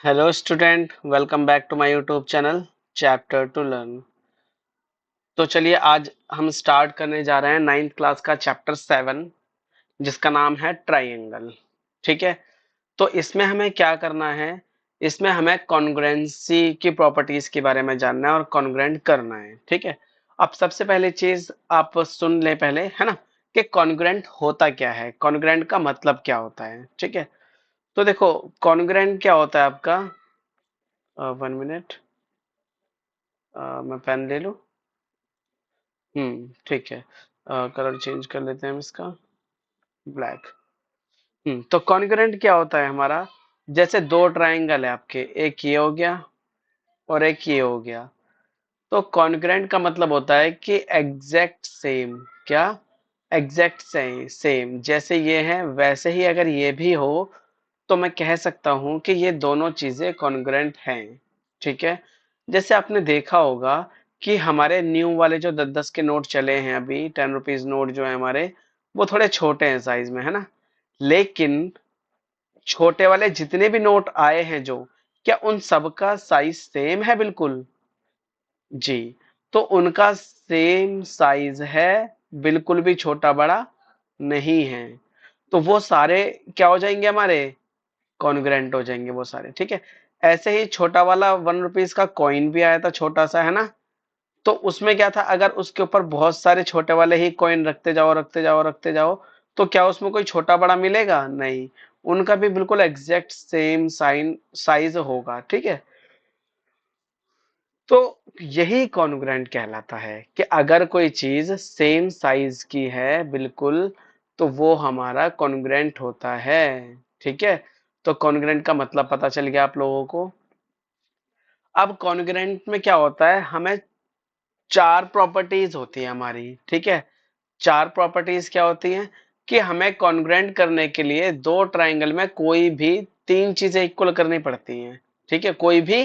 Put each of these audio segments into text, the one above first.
Hello student, welcome back to my YouTube channel chapter two learn. तो चलिए आज हम स्टार्ट करने जा रहे हैं 9th क्लास का चैप्टर 7 जिसका नाम है ट्राइंगल। ठीक है, तो इसमें हमें क्या करना है? इसमें हमें कॉन्ग्रुएंसी की प्रॉपर्टीज के बारे में जानना है और कॉन्ग्रुएंट करना है। ठीक है, अब सबसे पहले चीज आप सुन लें पहले, है ना, कि कॉन्ग्रुएंट होता क्या है, कॉन्ग्रुएंट का मतलब क्या होता है। ठीक है, तो देखो कॉन्ग्रुएंट क्या होता है आपका। 1 मिनट, मैं पेन ले लूं। ठीक है। कलर चेंज कर लेते हैं हम इसका, ब्लैक। तो कॉन्ग्रुएंट क्या होता है हमारा? जैसे दो ट्रायंगल है आपके, एक ये हो गया और एक ये हो गया। तो कॉन्ग्रुएंट का मतलब होता है कि एग्जैक्ट सेम। क्या? एग्जैक्ट सेम जैसे ये है वैसे ही अगर ये भी हो तो मैं कह सकता हूं कि ये दोनों चीजें कॉन्ग्रुएंट हैं। ठीक है, जैसे आपने देखा होगा कि हमारे न्यू वाले जो 10-10 के नोट चले हैं, अभी 10 रुपीज नोट जो है हमारे, वो थोड़े छोटे हैं साइज में, है ना। लेकिन छोटे वाले जितने भी नोट आए हैं जो, क्या उन सबका साइज सेम है? बिल्कुल जी। तो उनका सेम साइज है, बिल्कुल भी छोटा बड़ा नहीं है। तो वो सारे क्या हो जाएंगे हमारे? कॉन्ग्रुएंट हो जाएंगे वो सारे। ठीक है, ऐसे ही छोटा वाला 1 रुपीज का कॉइन भी आया था, छोटा सा, है ना। तो उसमें क्या था, अगर उसके ऊपर बहुत सारे छोटे वाले ही कॉइन रखते जाओ रखते जाओ रखते जाओ, तो क्या उसमें कोई छोटा बड़ा मिलेगा? नहीं, उनका भी बिल्कुल एग्जैक्ट सेम साइज होगा। ठीक है, तो यही कॉन्ग्रुएंट कहलाता है कि अगर कोई चीज सेम साइज की है बिल्कुल, तो वो हमारा कॉन्ग्रुएंट होता है। ठीक है, तो कॉन्ग्रुएंट का मतलब पता चल गया आप लोगों को। अब कॉन्ग्रुएंट में क्या होता है, हमें चार प्रॉपर्टीज होती है हमारी। ठीक है, चार प्रॉपर्टीज क्या होती हैं कि हमें कॉन्ग्रुएंट करने के लिए दो ट्रायंगल में कोई भी तीन चीजें इक्वल करनी पड़ती हैं। ठीक है, कोई भी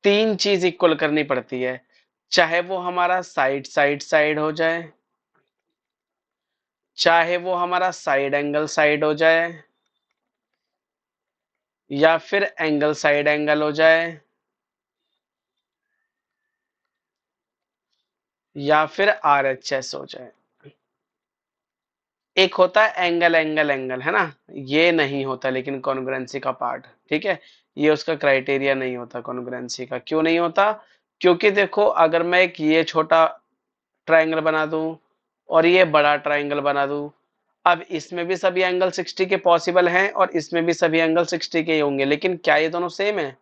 तीन चीज इक्वल करनी पड़ती है, चाहे वो हमारा साइड साइड साइड हो जाए, चाहे वो हमारा साइड हो जाए, या फिर एंगल साइड एंगल हो जाए, या फिर आरएचएस हो जाए। एक होता है एंगल एंगल एंगल, है ना, ये नहीं होता लेकिन कॉन्ग्रुएंसी का पार्ट। ठीक है, ये उसका क्राइटेरिया नहीं होता कॉन्ग्रुएंसी का। क्यों नहीं होता? क्योंकि देखो अगर मैं एक ये छोटा ट्रायंगल बना दूं और ये बड़ा ट्रायंगल बना दूं, अब इसमें भी सभी एंगल 60 के पॉसिबल हैं और इसमें भी सभी एंगल 60 के ही होंगे, लेकिन क्या ये दोनों सेम है?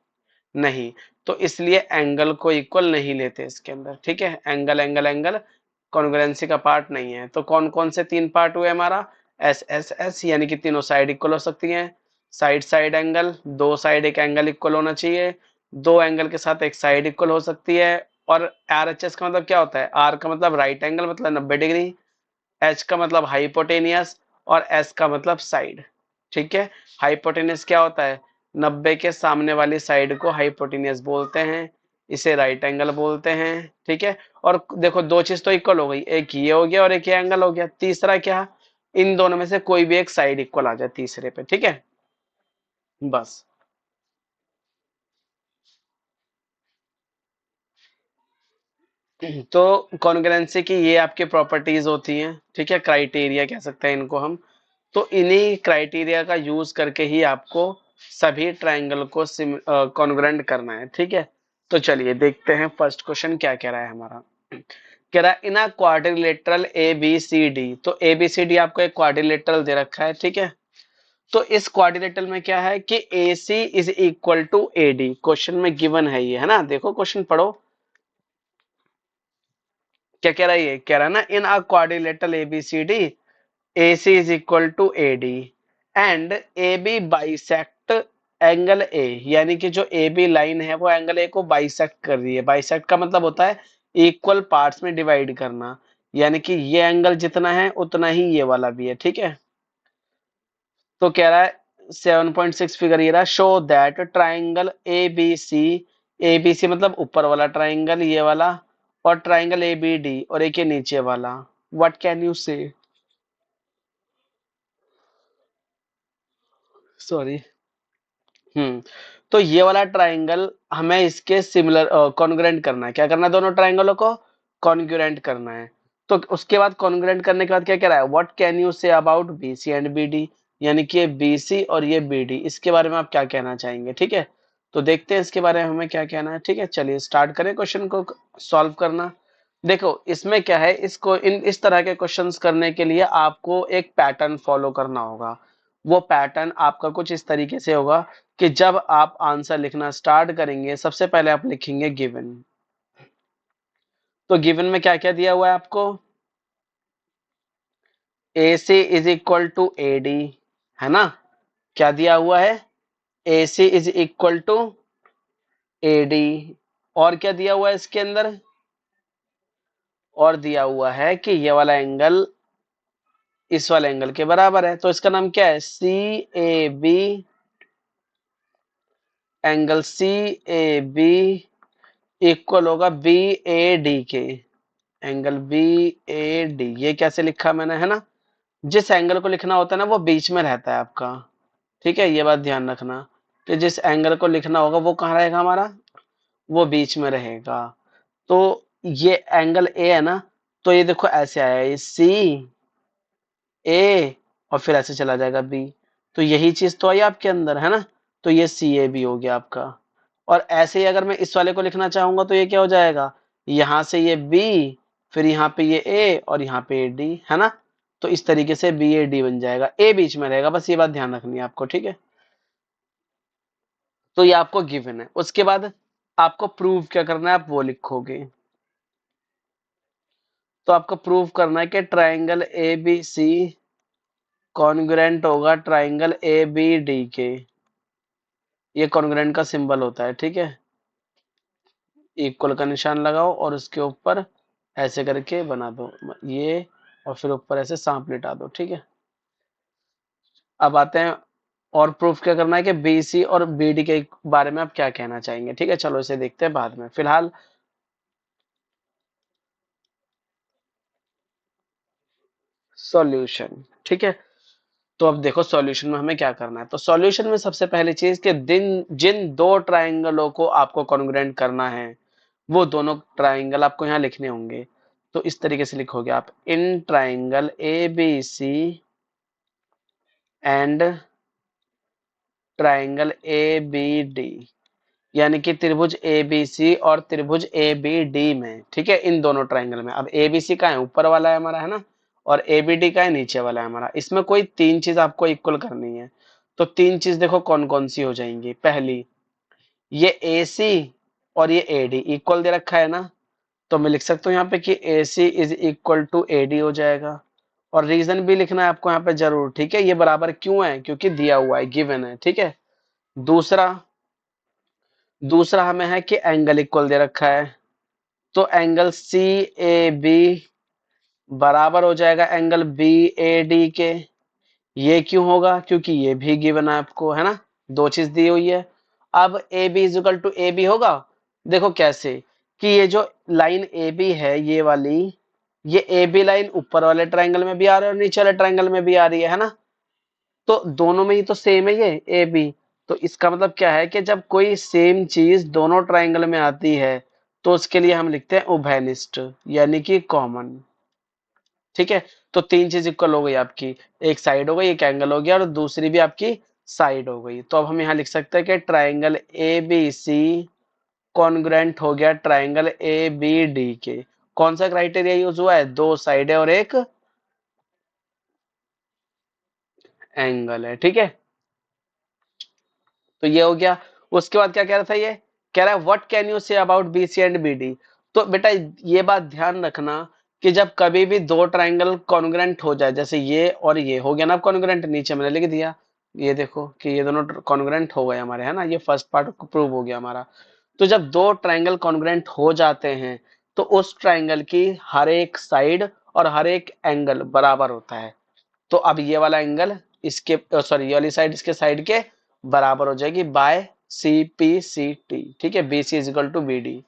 नहीं। तो इसलिए एंगल को इक्वल नहीं लेते इसके अंदर। ठीक है, एंगल एंगल एंगल कॉन्ग्रुएंसी का पार्ट नहीं है। तो कौन कौन से तीन पार्ट हुए हमारा? एस एस एस, यानी कि तीनों साइड इक्वल हो सकती हैं। साइड साइड एंगल, दो साइड एक एंगल इक्वल होना चाहिए, दो एंगल के साथ एक साइड इक्वल हो सकती है। और आर एच एस का मतलब क्या होता है? आर का मतलब राइट एंगल, मतलब 90 डिग्री, एच का मतलब हाइपोटेनियस, और एस का मतलब साइड। ठीक है, हाइपोटेनियस क्या होता है? 90 के सामने वाली साइड को हाइपोटेनियस बोलते हैं, इसे राइट एंगल बोलते हैं। ठीक है, और देखो दो चीज तो इक्वल हो गई, एक ये हो गया और एक ये एंगल हो गया। तीसरा क्या? इन दोनों में से कोई भी एक साइड इक्वल आ जाए तीसरे पे। ठीक है, बस। तो कॉन्ग्रुएंसी की ये आपकी प्रॉपर्टीज होती हैं। ठीक है, क्राइटेरिया कह सकते हैं इनको हम। तो इन्हीं क्राइटेरिया का यूज करके ही आपको सभी ट्रायंगल को कॉन्ग्रुएंट करना है। ठीक है, तो चलिए देखते हैं फर्स्ट क्वेश्चन क्या कह रहा है हमारा। कह रहा है in a quadrilateral A B C D. तो ए बी सी डी आपको एक क्वाड्रिलेटरल दे रखा है। ठीक है, तो इस क्वाड्रिलेटरल में क्या है कि A C is equal to A D, question में गिवन है ये, है ना। देखो क्वेश्चन पढ़ो, क्या कह रहा है? ये कह रहा है ना, in a quadrilateral A B C D AC is equal to AD and AB bisect angle A, यानी कि जो AB लाइन है वो एंगल A को बाइसेक्ट कर रही है। बाइसेक्ट का मतलब होता है इक्वल पार्ट्स में डिवाइड करना, यानी कि ये एंगल जितना है उतना ही ये वाला भी है। ठीक है, तो कह रहा है 7.6 फिगर ये रहा, show that triangle ABC, ABC मतलब ऊपर वाला ट्राइंगल ये वाला, और ट्राइंगल ABD और एक ये नीचे वाला, व्हाट कैन यू से? सॉरी, तो ये वाला ट्राइंगल हमें इसके सिमिलर कॉन्ग्रुएंट करना है। क्या करना है? दोनों ट्राइंगलों को कॉन्ग्रुएंट करना है। तो उसके बाद कॉन्ग्रुएंट करने के बाद क्या कह रहा है? What can you say about BC and BD, यानी कि ये बीसी और ये बीडी, इसके बारे में आप क्या कहना चाहेंगे? ठीक है, तो देखते हैं इसके बारे में हमें क्या कहना है। ठीक है, चलिए स्टार्ट करें क्वेश्चन को सॉल्व करना। देखो इसमें क्या है, इसको इस तरह के क्वेश्चंस करने के लिए आपको एक पैटर्न फॉलो करना होगा। वो पैटर्न आपका कुछ इस तरीके से होगा कि जब आप आंसर लिखना स्टार्ट करेंगे, सबसे पहले आप लिखेंगे गिवन। तो गिवन में क्या क्या दिया हुआ है आपको? A C is equal to A D, है ना? क्या दिया हुआ है? A C is equal to A D. और क्या दिया हुआ है इसके अंदर? और दिया हुआ है कि ये वाला एंगल इस वाले एंगल के बराबर है। तो इसका नाम क्या है? C A B, angle C A B equal होगा बी ए डी के। एंगल बी ए डी, ये कैसे लिखा मैंने, है ना? जिस एंगल को लिखना होता है ना, वो बीच में रहता है आपका। ठीक है, ये बात ध्यान रखना कि जिस एंगल को लिखना होगा वो कहाँ रहेगा हमारा? वो बीच में रहेगा। तो ये एंगल ए है ना, तो ये देखो ऐसे आया, ये सी ए और फिर ऐसे चला जाएगा बी। तो यही चीज तो आई आपके अंदर, है ना? तो ये सी ए बी हो गया आपका। और ऐसे ही अगर मैं इस वाले को लिखना चाहूंगा तो ये क्या हो जाएगा? यहां से ये बी, फिर यहाँ पे ये ए और यहाँ पे ए डी, है ना? तो इस तरीके से बी ए डी बन जाएगा, ए बीच में रहेगा, बस ये बात ध्यान रखनी है आपको। ठीक है, तो ये आपको गिवन है। उसके बाद आपको प्रूव क्या करना है, आप वो लिखोगे। तो आपको प्रूव करना है कि triangle A B C congruent होगा ट्राइंगल ए बी डी के। ये कॉन्ग्रुएंट का सिंबल होता है। ठीक है, इक्वल का निशान लगाओ और उसके ऊपर ऐसे करके बना दो ये, और फिर ऊपर ऐसे सांप लिटा दो। ठीक है, अब आते हैं और प्रूफ क्या करना है कि बी सी और बी डी के बारे में आप क्या कहना चाहेंगे। ठीक है, चलो इसे देखते हैं बाद में। फिलहाल सॉल्यूशन। ठीक है, तो अब देखो सॉल्यूशन में हमें क्या करना है। तो सॉल्यूशन में सबसे पहली चीज कि जिन दो ट्राइंगलों को आपको कॉन्ग्रुएंट करना है, वो दोनों ट्राइंगल आपको यहाँ लिखने होंगे। तो इस तरीके से लिखोगे आप, in triangle A B C and triangle A B D, यानी कि त्रिभुज ए बी सी और त्रिभुज ए बी डी में। ठीक है, इन दोनों ट्राइंगल में। अब ए बी सी का है ऊपर वाला है हमारा, है ना? और ए बी डी का है नीचे वाला है हमारा। इसमें कोई तीन चीज आपको इक्वल करनी है। तो तीन चीज देखो कौन कौन सी हो जाएंगी। पहली, ये ए सी और ये ए डी इक्वल दे रखा है ना, तो मैं लिख सकता हूँ यहाँ पे कि A C is equal to A D हो जाएगा। और रीजन भी लिखना है आपको यहाँ पे जरूर। ठीक है, ये बराबर क्यों है? क्योंकि दिया हुआ है, गिवन है। ठीक है, दूसरा दूसरा हमें है कि एंगल इक्वल दे रखा है। तो एंगल सी ए बी बराबर हो जाएगा एंगल बी ए डी के। ये क्यों होगा? क्योंकि ये भी गिवन है आपको, है ना? दो चीज दी हुई है। अब A B is equal to A B होगा। देखो कैसे, कि ये जो लाइन ए बी है ये वाली, ये ए बी लाइन ऊपर वाले ट्रायंगल में भी आ रही है और नीचे वाले ट्रायंगल में भी आ रही है ना? तो दोनों में ही तो सेम है ये ए बी। तो इसका मतलब क्या है कि जब कोई सेम चीज दोनों ट्रायंगल में आती है, तो उसके लिए हम लिखते हैं उभयनिष्ठ, यानी कि कॉमन। ठीक है, तो तीन चीज इक्वल हो गई आपकी। एक साइड हो गई, एक एंगल हो गया, और दूसरी भी आपकी साइड हो गई। तो अब हम यहाँ लिख सकते हैं कि triangle A B C congruent हो गया ट्राइंगल ए बी डी के। कौन सा क्राइटेरिया यूज हुआ है? दो साइड है और एक एंगल है। ठीक है, तो ये हो गया। उसके बाद क्या कह रहा था? ये कह रहा है what can you say about B C and B D. तो बेटा ये बात ध्यान रखना कि जब कभी भी दो ट्राइंगल कॉन्ग्रुएंट हो जाए, जैसे ये और ये हो गया ना कॉन्ग्रुएंट, नीचे मैंने लिख दिया, ये देखो कि ये दोनों कॉन्ग्रुएंट हो गए हमारे, है ना? ये फर्स्ट पार्ट प्रूव हो गया हमारा। तो जब दो ट्राइंगल कॉन्ग्रुएंट हो जाते हैं, तो उस ट्राइंगल की हर एक साइड और हर एक एंगल बराबर होता है। तो अब ये वाला एंगल इसके, सॉरी ये वाली साइड इसके साइड के बराबर हो जाएगी by C P C T. ठीक है, B C is equal to B D.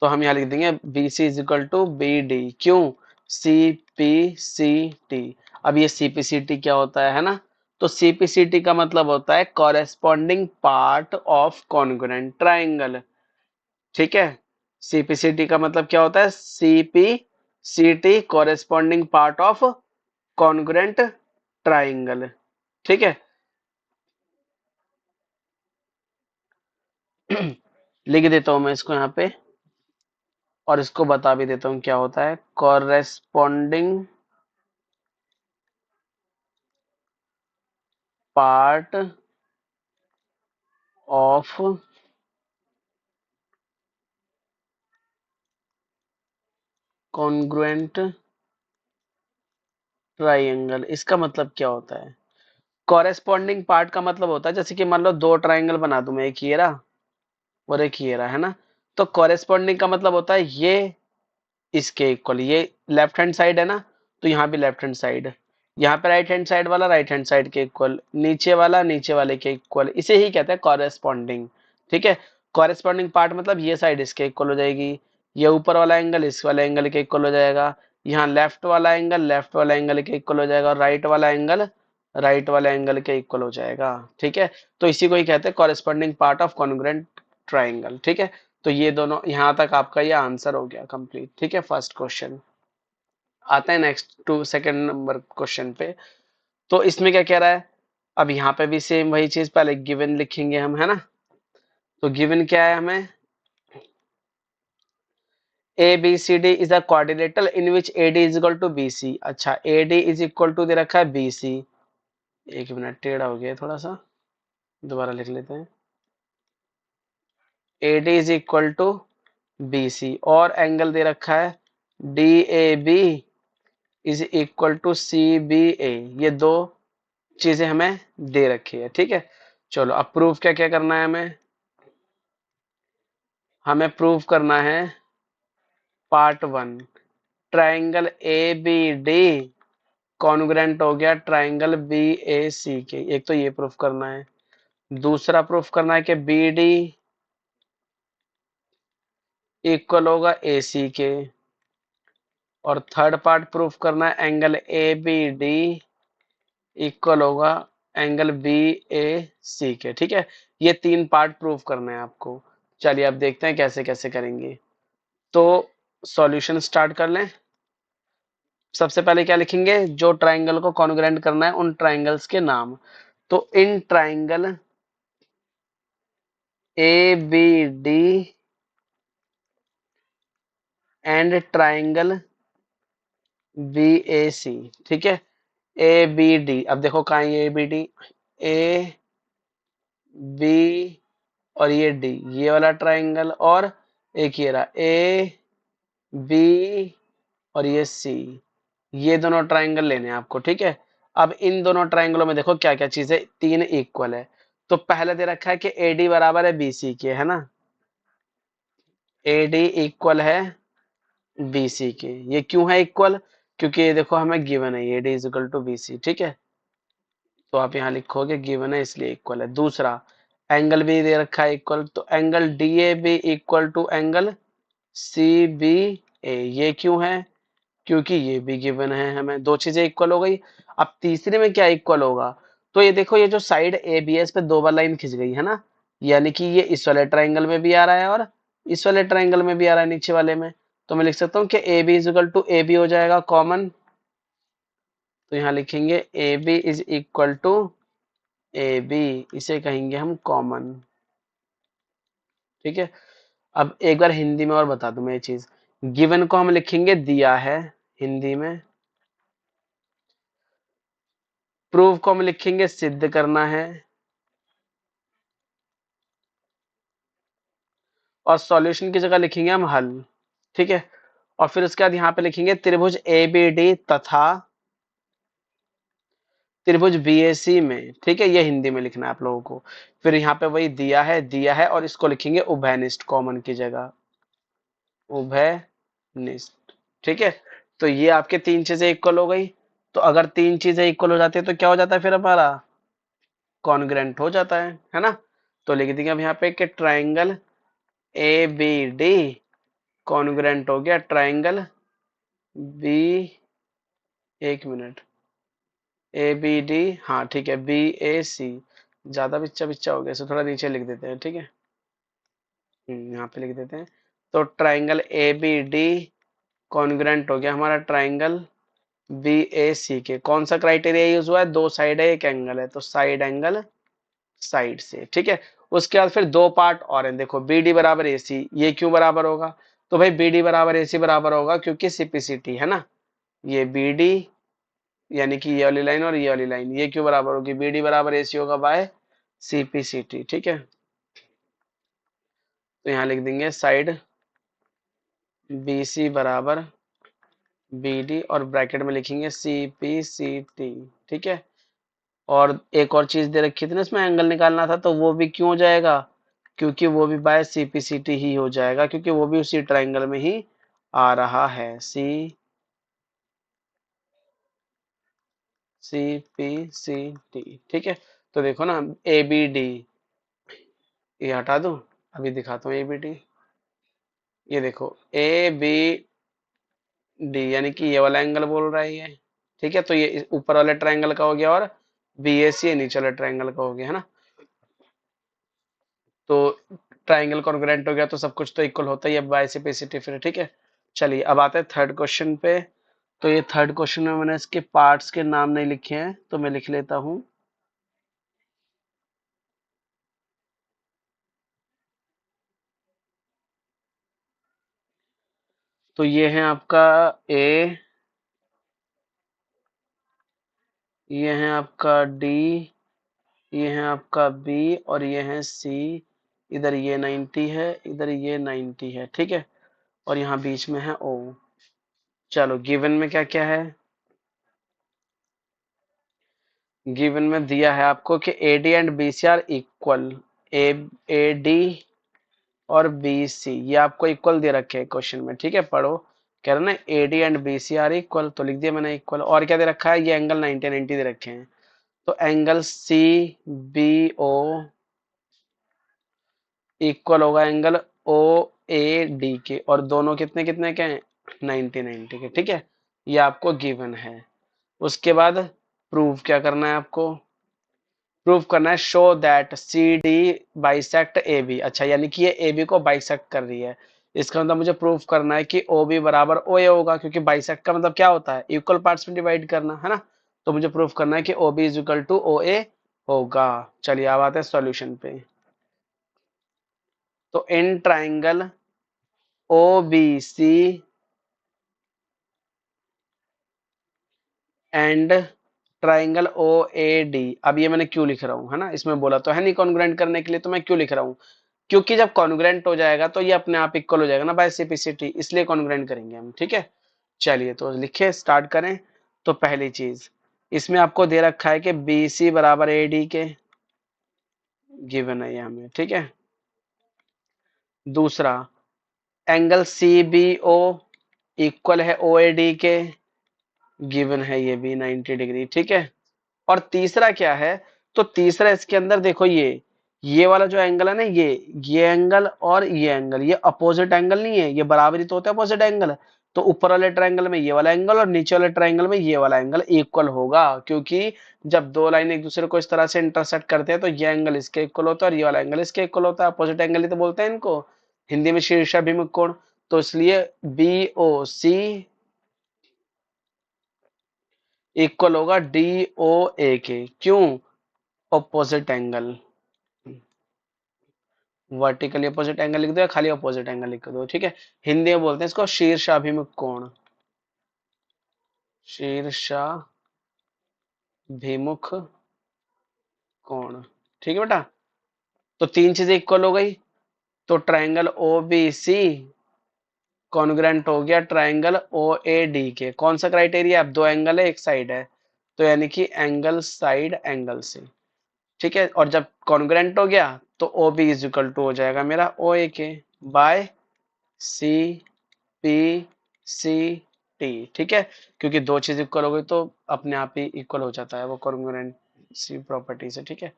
तो हम यहाँ लिख देंगे B C is equal to B D. क्यों? C P C T. अब ये सी पी सी टी क्या होता है ना? तो सीपीसीटी का मतलब होता है corresponding part of congruent triangle. ठीक है, सीपीसीटी का मतलब क्या होता है? CPCT corresponding part of congruent triangle. ठीक है। लिख देता हूं मैं इसको यहाँ पे, और इसको बता भी देता हूं क्या होता है। Corresponding part of congruent triangle, इसका मतलब क्या होता है? कॉरेस्पॉन्डिंग पार्ट का मतलब होता है, जैसे कि मान लो दो ट्राइंगल बना दूं मैं, एक ये रहा और एक ये रहा, है ना। तो कॉरेस्पॉन्डिंग का मतलब होता है ये इसके इक्वल, ये लेफ्ट हैंड साइड है ना, तो यहाँ भी लेफ्ट हैंड साइड, यहाँ पे राइट हैंड साइड वाला राइट हैंड साइड के इक्वल, नीचे वाला नीचे वाले के इक्वल, इसे ही कहते हैं कॉरेस्पॉन्डिंग। ठीक है, कॉरेस्पॉन्डिंग पार्ट मतलब ये साइड इसके इक्वल हो जाएगी, ये ऊपर वाला एंगल इस वाले एंगल के इक्वल हो जाएगा, यहाँ लेफ्ट वाला एंगल लेफ्ट वाला एंगल के इक्वल हो जाएगा, और राइट वाला एंगल राइट वाले एंगल के इक्वल हो जाएगा। ठीक है, तो इसी को ही कहते हैं corresponding part of congruent triangle. ठीक है, तो ये दोनों, यहां तक आपका ये आंसर हो गया कंप्लीट। ठीक है, फर्स्ट क्वेश्चन। आते हैं next to second number question पे। तो इसमें क्या कह रहा है? अब यहाँ पे भी सेम वही चीज, पहले गिवन लिखेंगे हम, है ना। तो गिवन क्या है हमें? A B C D is a quadrilateral in which A D is equal to B C. अच्छा, A D is equal to दे रखा है बी सी। एक मिनट, टेढ़ा हो गया थोड़ा सा, दोबारा लिख लेते हैं। A D is equal to B C, और एंगल दे रखा है D A B is equal to C B A. ये दो चीजें हमें दे रखी है। ठीक है, चलो अब प्रूफ क्या क्या करना है हमें? हमें प्रूफ करना है part one, triangle A B D congruent हो गया ट्राइंगल बी ए सी के। एक तो ये प्रूफ करना है। दूसरा प्रूफ करना है कि बी डी इक्वल होगा ए सी के। और थर्ड पार्ट प्रूफ करना है angle A B D equal होगा एंगल बी ए सी के। ठीक है, ये तीन पार्ट प्रूफ करने हैं आपको। चलिए अब देखते हैं कैसे कैसे करेंगे। तो सॉल्यूशन स्टार्ट कर लें। सबसे पहले क्या लिखेंगे? जो ट्राइंगल को कॉन्ग्रुएंट करना है उन ट्राइंगल्स के नाम। तो in triangle A B D and triangle B A C. ठीक है, ए बी डी, अब देखो कहाँ है ये A B D, A B और ये डी, ये वाला ट्राइंगल, और एक ये रहा ए बी और ये सी, ये दोनों ट्राइंगल लेने हैं आपको। ठीक है, अब इन दोनों ट्राइंगलों में देखो क्या क्या चीज है, तीन इक्वल है। तो पहले दे रखा है कि ए डी बराबर है बी सी के, है ना। ए डी इक्वल है बी सी के। ये क्यों है इक्वल? क्योंकि ये देखो हमें गिवन है A D is equal to B C. ठीक है, तो आप यहाँ लिखोगे गिवन है इसलिए इक्वल है। दूसरा, एंगल भी दे रखा है इक्वल, तो angle D A B equal to angle C B A. ये क्यों है? क्योंकि ये भी गिवन है हमें। दो चीजें इक्वल हो गई। अब तीसरे में क्या इक्वल होगा? तो ये देखो, ये जो साइड ए बी एस पे दो बार लाइन खिंच गई है ना, यानी कि ये इस वाले ट्राइंगल में भी आ रहा है और इस वाले ट्राइंगल में भी आ रहा है, नीचे वाले में। तो मैं लिख सकता हूँ कि A B is equal to A B हो जाएगा कॉमन। तो यहाँ लिखेंगे A B is equal to A B, इसे कहेंगे हम कॉमन। ठीक है, अब एक बार हिंदी में और बता दूं मैं ये चीज। गिवन को हम लिखेंगे दिया है हिंदी में, प्रूफ को हम लिखेंगे सिद्ध करना है, और सॉल्यूशन की जगह लिखेंगे हम हल। ठीक है, और फिर उसके बाद यहाँ पे लिखेंगे त्रिभुज ए बी डी तथा त्रिभुज बी ए सी में। ठीक है, ये हिंदी में लिखना है आप लोगों को। फिर यहाँ पे वही दिया है, और इसको लिखेंगे उभयनिष्ठ कॉमन की जगह, उभयनिष्ठ। ठीक है, तो ये आपके तीन चीजें इक्वल हो गई। तो अगर तीन चीजें इक्वल हो जाती है तो क्या हो जाता है फिर हमारा? कॉन्ग्रुएंट हो जाता है ना। तो लिख देंगे अब यहाँ पे कि triangle A B D congruent हो गया ट्राइंगल बी, एक मिनट, ए बी डी, हाँ ठीक है, बी ए सी, ज्यादा बिच्चा बिच्चा हो गया, इसे थोड़ा नीचे लिख देते हैं, ठीक है। यहाँ पे लिख देते हैं। तो triangle A B D congruent हो गया हमारा ट्राइंगल बी ए सी के। कौन सा क्राइटेरिया यूज हुआ है? दो साइड है, एक एंगल है, तो साइड एंगल साइड से, ठीक है। उसके बाद फिर दो पार्ट और हैं, देखो बी डी बराबर ए सी, ये क्यों बराबर होगा? तो भाई बी डी बराबर ए सी बराबर होगा क्योंकि सीपीसीटी है ना, ये बी डी यानी कि ये वाली लाइन और ये वाली लाइन, ये क्यों बराबर होगी? बी डी बराबर ए सी होगा बाय सीपीसीटी, ठीक है। तो यहाँ लिख देंगे साइड बी सी बराबर बी डी और ब्रैकेट में लिखेंगे सी पी सी टी, ठीक है। और एक और चीज दे रखी थी ना इसमें, एंगल निकालना था, तो वो भी क्यों हो जाएगा? क्योंकि वो भी बाय सीपीसीटी ही हो जाएगा, क्योंकि वो भी उसी ट्राइंगल में ही आ रहा है, सी सी पी सी टी, ठीक है। तो देखो ना, ए बी डी, ये हटा दूं, अभी दिखाता हूँ ए बी डी। ये देखो ए बी डी यानी कि ये वाला एंगल बोल रहा है ये, ठीक है। तो ये ऊपर वाले ट्रायंगल का हो गया और बी ए सी नीचे वाले ट्रायंगल का हो गया, है ना। तो ट्रायंगल कॉन्ग्रुएंट हो गया तो सब कुछ तो इक्वल होता ही है बाय सिपेसिटी फिर, ठीक है। चलिए अब आते हैं थर्ड क्वेश्चन पे। तो ये थर्ड क्वेश्चन में मैंने इसके पार्ट्स के नाम नहीं लिखे हैं, तो मैं लिख लेता हूँ। तो ये है आपका ए, ये है आपका डी, ये है आपका बी और ये है सी। इधर ये 90 है, इधर ये 90 है, ठीक है। और यहाँ बीच में है ओ। चलो गिवन में क्या क्या है? गिवन में दिया है आपको कि A D and B C are equal. A A D और बी सी ये आपको इक्वल दे रखे हैं क्वेश्चन में, ठीक है। पढ़ो, कह रहे ना A D and B C are equal, तो लिख दिया मैंने इक्वल। और क्या दे रखा है? ये एंगल 90 90 दे रखे हैं। तो angle C B O equal होगा एंगल ओ ए डी के, और दोनों कितने कितने के हैं? 90 90 के, ठीक है। ये आपको गिवन है। उसके बाद प्रूव क्या करना है आपको? प्रूव करना है show that C D bisect A B. अच्छा, यानी कि ये ए बी को बाइसेक्ट कर रही है। इसका मतलब मुझे प्रूव करना है कि ओ बी बराबर ओ ए होगा, क्योंकि बाइसेक्ट का मतलब क्या होता है? इक्वल पार्ट्स में डिवाइड करना, है ना। तो मुझे प्रूव करना है कि O B is equal to O A होगा। चलिए अब आते हैं सॉल्यूशन पे। तो in triangle O B C and triangle O A D, अब ये मैंने क्यों लिख रहा हूँ, है ना, इसमें बोला तो है नहीं कॉन्ग्रुएंट करने के लिए, तो मैं क्यों लिख रहा हूँ? क्योंकि जब कॉन्ग्रुएंट हो जाएगा तो ये अपने आप इक्वल हो जाएगा ना बाय सिपिसिटी, इसलिए कॉन्ग्रुएंट करेंगे हम, ठीक है। चलिए तो लिखे, स्टार्ट करें। तो पहली चीज इसमें आपको दे रखा है कि बी सी बराबर ए डी के, गिवन है ये हमें, ठीक है। दूसरा, angle C B O equal है ओ ए डी के, गिवन है ये भी 90 डिग्री, ठीक है। और तीसरा क्या है? तो तीसरा इसके अंदर देखो, ये वाला जो एंगल है ना, ये एंगल और ये एंगल, ये अपोजिट एंगल नहीं है, ये बराबरी तो होता है अपोजिट एंगल। तो ऊपर वाले ट्रायंगल में ये वाला एंगल और नीचे वाले ट्रायंगल में ये वाला एंगल इक्वल होगा, क्योंकि जब दो लाइन एक दूसरे को इस तरह से इंटरसेक्ट करते हैं तो ये एंगल इसके इक्वल होता है और ये वाला एंगल इसके इक्वल होता है। अपोजिट एंगल ही तो बोलते हैं इनको हिंदी में, शीर्षाभिमुख कोण। तो इसलिए बी ओ सी इक्वल होगा डी ओ ए के, क्यों? Opposite angle, vertically opposite angle लिख दो या खाली अपोजिट एंगल लिख दो, ठीक है। हिंदी में बोलते हैं इसको शीर्षाभिमुख कोण, शीर्षाभिमुख कोण, ठीक है बेटा। तो तीन चीजें इक्वल हो गई। तो triangle O B C congruent हो गया ट्रायंगल ओ ए डी के। कौन सा क्राइटेरिया? अब दो एंगल है, एक साइड है, तो यानी कि एंगल साइड एंगल से, ठीक है। और जब कॉन्ग्रुएंट हो गया तो O B is equal to हो जाएगा मेरा ओ ए के by C P C T, ठीक है। क्योंकि दो चीज इक्वल हो गई तो अपने आप ही इक्वल हो जाता है वो कॉन्ग्रुएंसी प्रॉपर्टी से, ठीक है।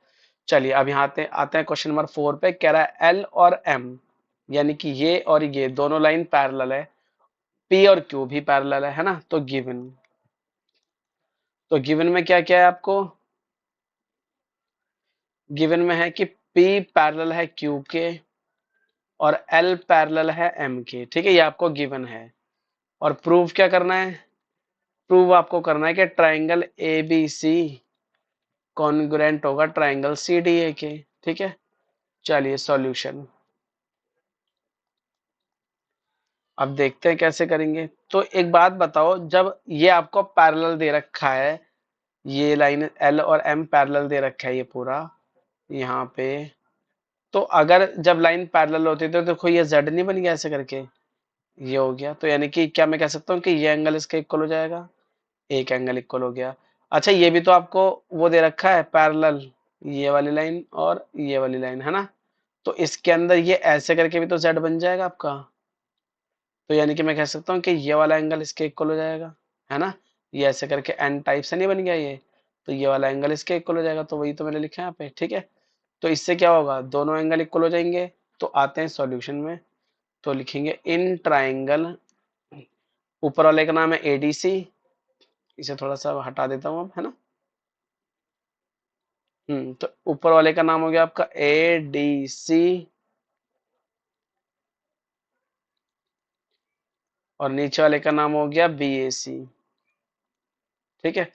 चलिए अब यहाँ आते आते हैं क्वेश्चन नंबर 4 पे। कह रहा है एल और एम यानी कि ये और ये दोनों लाइन पैरेलल है, पी और क्यू भी पैरेलल है ना। तो गिवन, तो गिवन में क्या क्या है आपको? गिवन में है कि P पैरेलल है Q के और L पैरेलल है M के, ठीक है, ये आपको गिवन है। और प्रूव क्या करना है? प्रूव आपको करना है कि ट्राइंगल ABC कॉन्ग्रुएंट होगा ट्राइंगल CDA के, ठीक है। चलिए सॉल्यूशन अब देखते हैं कैसे करेंगे। तो एक बात बताओ, जब ये आपको पैरेलल दे रखा है, ये लाइन L और M पैरेलल दे रखा है ये पूरा यहाँ पे, तो अगर जब लाइन पैरेलल होती है तो देखो ये Z नहीं बन गया ऐसे करके, ये हो गया। तो यानी कि क्या मैं कह सकता हूँ कि ये एंगल इसके इक्वल हो जाएगा, एक एंगल इक्वल हो गया। अच्छा ये भी तो आपको वो दे रखा है पैरेलल, ये वाली लाइन और ये वाली लाइन, है ना। तो इसके अंदर ये ऐसे करके भी तो Z बन जाएगा आपका। तो यानी कि मैं कह सकता हूँ कि ये वाला एंगल इसके इक्वल हो जाएगा, है ना। ये ऐसे करके एन टाइप से नहीं बन गया ये, तो ये वाला एंगल इसके इक्वल हो जाएगा। तो वही तो मैंने लिखा है यहाँ पे, ठीक है। तो इससे क्या होगा, दोनों एंगल इक्वल हो जाएंगे। तो आते हैं सॉल्यूशन में। तो लिखेंगे इन ट्राइंगल, ऊपर वाले का नाम है एडीसी, इसे थोड़ा सा हटा देता हूँ अब, है ना। तो ऊपर वाले का नाम हो गया आपका एडीसी और नीचे वाले का नाम हो गया बीएसी, ठीक है।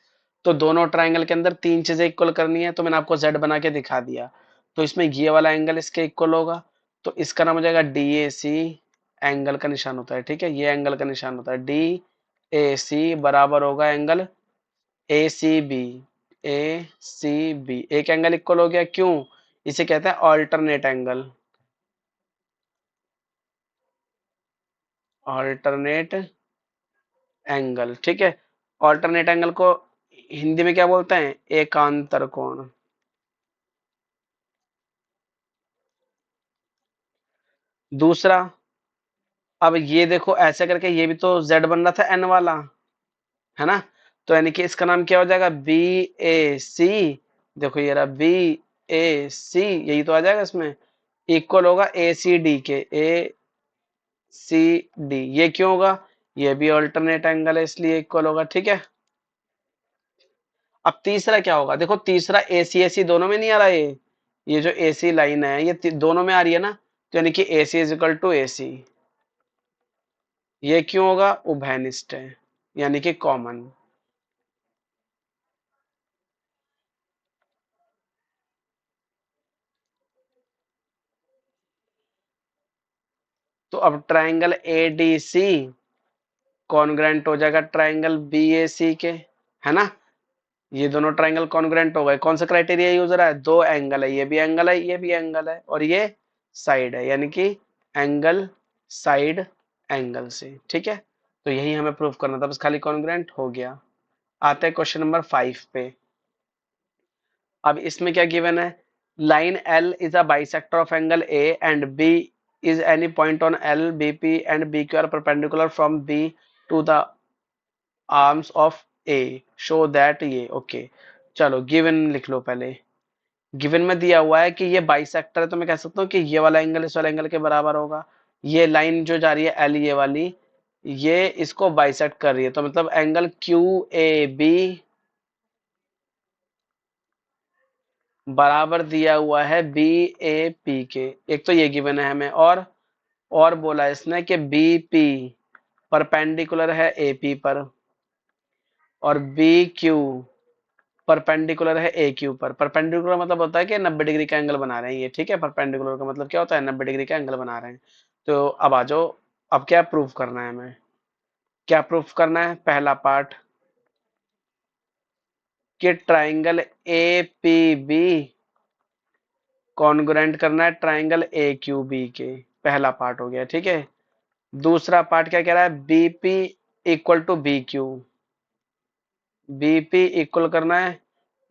तो दोनों ट्राइंगल के अंदर तीन चीजें इक्वल करनी है, तो मैंने आपको जेड बना के दिखा दिया। तो इसमें ये वाला एंगल इसके इक्वल होगा, तो इसका नाम हो जाएगा डी ए सी, एंगल का निशान होता है, ठीक है, ये एंगल का निशान होता है। डी ए सी बराबर होगा angle A C B, A C B, एक एंगल इक्वल हो गया, क्यों? इसे कहते हैं ऑल्टरनेट एंगल, ऑल्टरनेट एंगल, ठीक है। ऑल्टरनेट एंगल को हिंदी में क्या बोलते हैं? एकांतर कोण। दूसरा, अब ये देखो ऐसे करके ये भी तो z बन रहा था n वाला, है ना। तो यानी कि इसका नाम क्या हो जाएगा, बी ए सी। देखो ये रहा बी ए सी, यही तो आ जाएगा इसमें। इक्वल होगा ए सी डी के, ए सी डी। ये क्यों होगा? ये भी अल्टरनेट एंगल है इसलिए इक्वल होगा, ठीक है। अब तीसरा क्या होगा, देखो तीसरा ए सी दोनों में नहीं आ रहा ये जो ए सी लाइन है ये दोनों में आ रही है ना। तो यानी कि A C is equal to ए सी। ये क्यों होगा? उभयनिष्ठ है, यानी कि कॉमन। तो अब triangle A D C congruent हो जाएगा ट्राइंगल बी ए सी के, है ना। ये दोनों ट्राइंगल कॉन्ग्रेंट हो गए। कौन सा क्राइटेरिया यूज हो रहा है? दो एंगल है, ये भी एंगल है, ये भी एंगल है, और ये साइड है, यानी कि एंगल साइड एंगल से, ठीक है। तो यही हमें प्रूव करना था, बस खाली कॉन्ग्रेंट हो गया। आते हैं क्वेश्चन नंबर 5 पे। अब इसमें क्या गिवन है? Line L is a bisector of angle A and B is any point on L, BP and BQ are perpendicular from B to the arms of A. Show that ये okay. चलो given लिख लो पहले। Given में दिया हुआ है कि ये बाइसेक्टर है, तो मैं कह सकता हूँ कि ये वाला एंगल इस वाला एंगल के बराबर होगा। ये लाइन जो जा रही है L ये वाली, ये इसको बाइसेक्ट कर रही है, तो मतलब एंगल QAB बराबर दिया हुआ है BAP के। एक तो ये गिवन है हमें, और बोला इसने कि BP परपेंडिकुलर है AP पर और BQ परपेंडिकुलर है AQ पर। परपेंडिकुलर मतलब होता है कि 90 डिग्री का एंगल बना रहे हैं ये, ठीक है। परपेंडिकुलर का मतलब क्या होता है? 90 डिग्री का एंगल बना रहे हैं। तो अब आ जाओ, अब क्या प्रूफ करना है हमें? क्या प्रूफ करना है? पहला पार्ट कि ट्राइंगल APB कॉन्ग्रुएंट करना है ट्राइंगल AQB के, पहला पार्ट हो गया, ठीक है। दूसरा पार्ट क्या कह रहा है? BP equal to BQ, BP equal करना है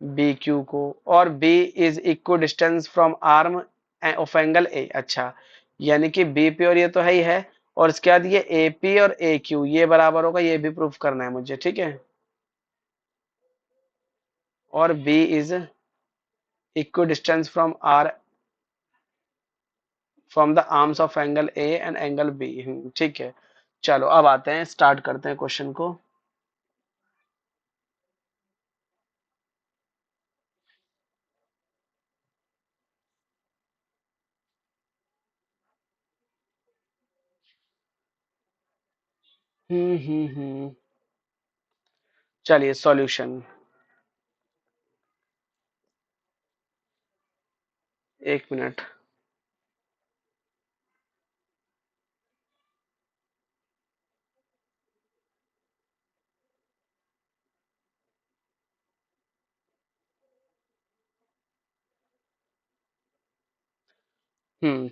BQ को, और B is equidistant from arm of angle A। अच्छा, यानी कि BP और ये तो है ही है, और इसके बाद ये AP और AQ ये बराबर होगा, ये भी प्रूफ करना है मुझे, ठीक है। और B is equidistant from R from the arms of angle A and angle B, ठीक है। चलो अब आते हैं, स्टार्ट करते हैं क्वेश्चन को। चलिए सॉल्यूशन, एक मिनट।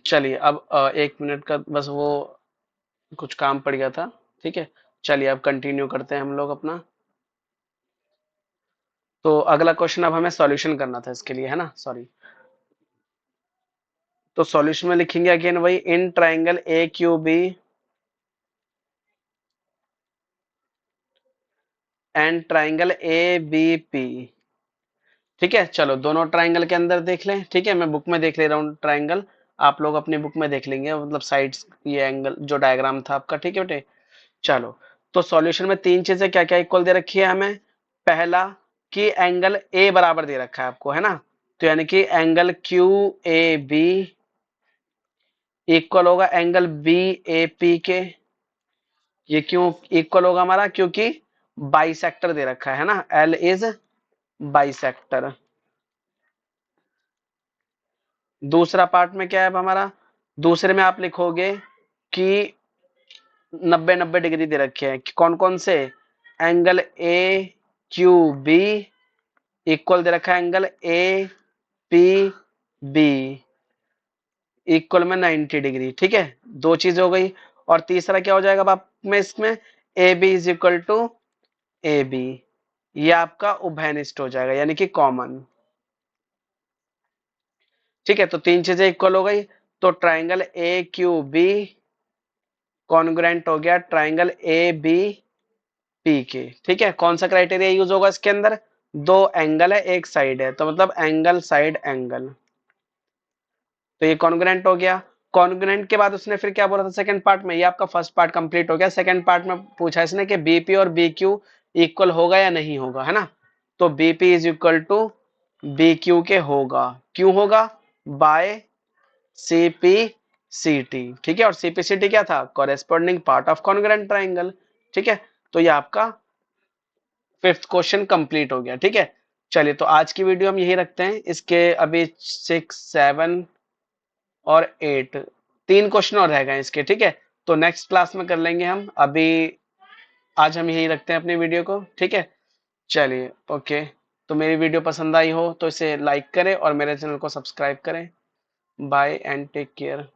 चलिए अब एक मिनट का बस वो कुछ काम पड़ गया था। ठीक है, चलिए अब कंटिन्यू करते हैं हम लोग अपना। तो अगला क्वेश्चन अब हमें सॉल्यूशन करना था इसके लिए, है ना, सॉरी। तो सॉल्यूशन में लिखेंगे अगेन वही, in triangle A Q B and triangle A B P. ठीक है, चलो दोनों ट्राइंगल के अंदर देख लें। ठीक है, मैं बुक में देख ले रहा हूँ ट्राइंगल, आप लोग अपनी बुक में देख लेंगे, मतलब साइड्स, ये एंगल जो डायग्राम था आपका। ठीक है बेटे, चलो। तो सॉल्यूशन में तीन चीजें क्या क्या इक्वल दे रखी है हमें। पहला कि एंगल ए बराबर दे रखा है आपको, है ना, तो यानी कि angle Q A B equal होगा एंगल बी ए पी के। ये क्यों इक्वल होगा हमारा, क्योंकि बाइसेक्टर दे रखा है ना, एल इज बाइसेक्टर। दूसरा पार्ट में क्या है अब हमारा, दूसरे में आप लिखोगे कि 90-90 डिग्री दे रखे हैं, कौन कौन से, angle A Q B equal दे रखा है angle A P B equal में 90 डिग्री। ठीक है, दो चीज हो गई। और तीसरा क्या हो जाएगा अब आप में इसमें, A B is equal to A B, ये आपका उभयनिष्ठ हो जाएगा, यानी कि कॉमन। ठीक है, तो तीन चीजें इक्वल हो गई। तो triangle A Q B congruent हो गया ट्राइंगल ए बी पी के। ठीक है, कौन सा क्राइटेरिया यूज होगा इसके अंदर, दो एंगल है एक साइड है, तो मतलब एंगल साइड एंगल, तो ये कॉन्ग्रुएंट हो गया। कॉन्ग्रुएंट के बाद उसने फिर क्या बोला था सेकंड पार्ट में, ये आपका फर्स्ट पार्ट कंप्लीट हो गया। सेकंड पार्ट में पूछा इसने कि बीपी और बीक्यू इक्वल होगा या नहीं होगा, है ना, तो BP is equal to BQ के होगा, क्यों होगा, बाय सीपीसीटी। ठीक है, और सीपीसीटी क्या था, corresponding part of congruent triangle. ठीक है, तो ये आपका फिफ्थ क्वेश्चन कंप्लीट हो गया। ठीक है, चलिए तो आज की वीडियो हम यही रखते हैं। इसके अभी 6, 7 और 8 तीन क्वेश्चन और रह गए इसके। ठीक है, तो नेक्स्ट क्लास में कर लेंगे हम, अभी आज हम यही रखते हैं अपनी वीडियो को। ठीक है, चलिए ओके। तो मेरी वीडियो पसंद आई हो तो इसे लाइक करें और मेरे चैनल को सब्सक्राइब करें। Bye and take care.